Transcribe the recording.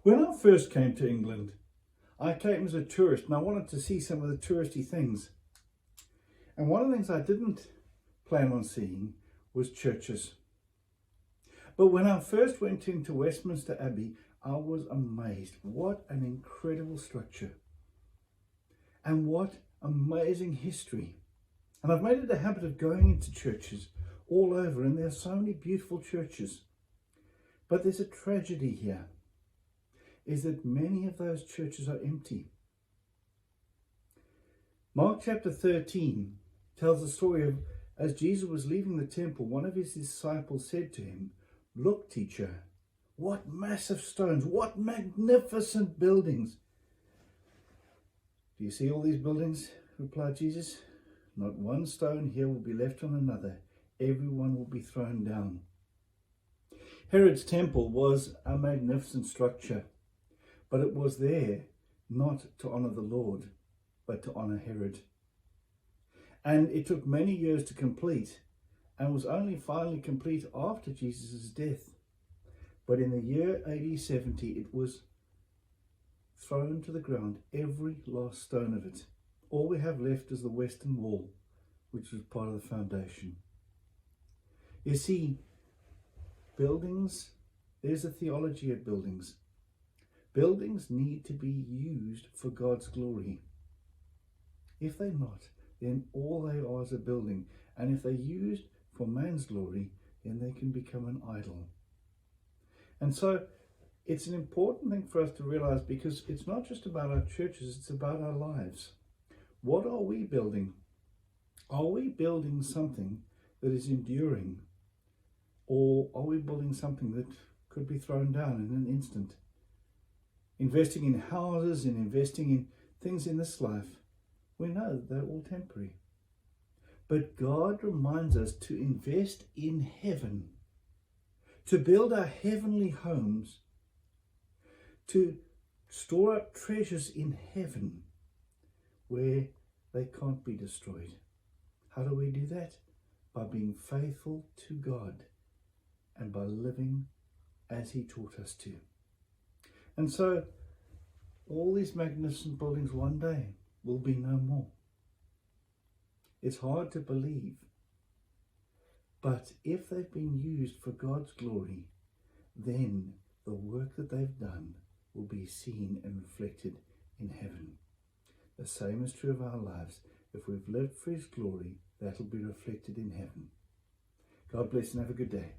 When I first came to England, I came as a tourist and I wanted to see some of the touristy things. And one of the things I didn't plan on seeing was churches. But when I first went into Westminster Abbey, I was amazed. What an incredible structure. And what amazing history. And I've made it a habit of going into churches all over, and there are so many beautiful churches. But there's a tragedy here, is that many of those churches are empty. Mark chapter 13 tells the story of, as Jesus was leaving the temple, one of his disciples said to him, "Look, teacher, what massive stones, what magnificent buildings." "Do you see all these buildings?" replied Jesus. "Not one stone here will be left on another. Everyone will be thrown down." Herod's temple was a magnificent structure, but it was there not to honour the Lord, but to honour Herod. And it took many years to complete, and was only finally complete after Jesus' death. But in the year AD 70, it was thrown to the ground, every last stone of it. All we have left is the western wall, which was part of the foundation. You see, buildings, there's a theology of buildings. Buildings need to be used for God's glory. If they're not, then all they are is a building. And if they're used for man's glory, then they can become an idol. And so it's an important thing for us to realize, because it's not just about our churches, it's about our lives. What are we building? Are we building something that is enduring? Or are we building something that could be thrown down in an instant? Investing in houses and investing in things in this life, we know that they're all temporary. But God reminds us to invest in heaven, to build our heavenly homes, to store up treasures in heaven where they can't be destroyed. How do we do that? By being faithful to God and by living as he taught us to. And so all these magnificent buildings one day will be no more. It's hard to believe, but if they've been used for God's glory, then the work that they've done will be seen and reflected in heaven. The same is true of our lives. If we've lived for his glory, that'll be reflected in heaven. God bless and have a good day.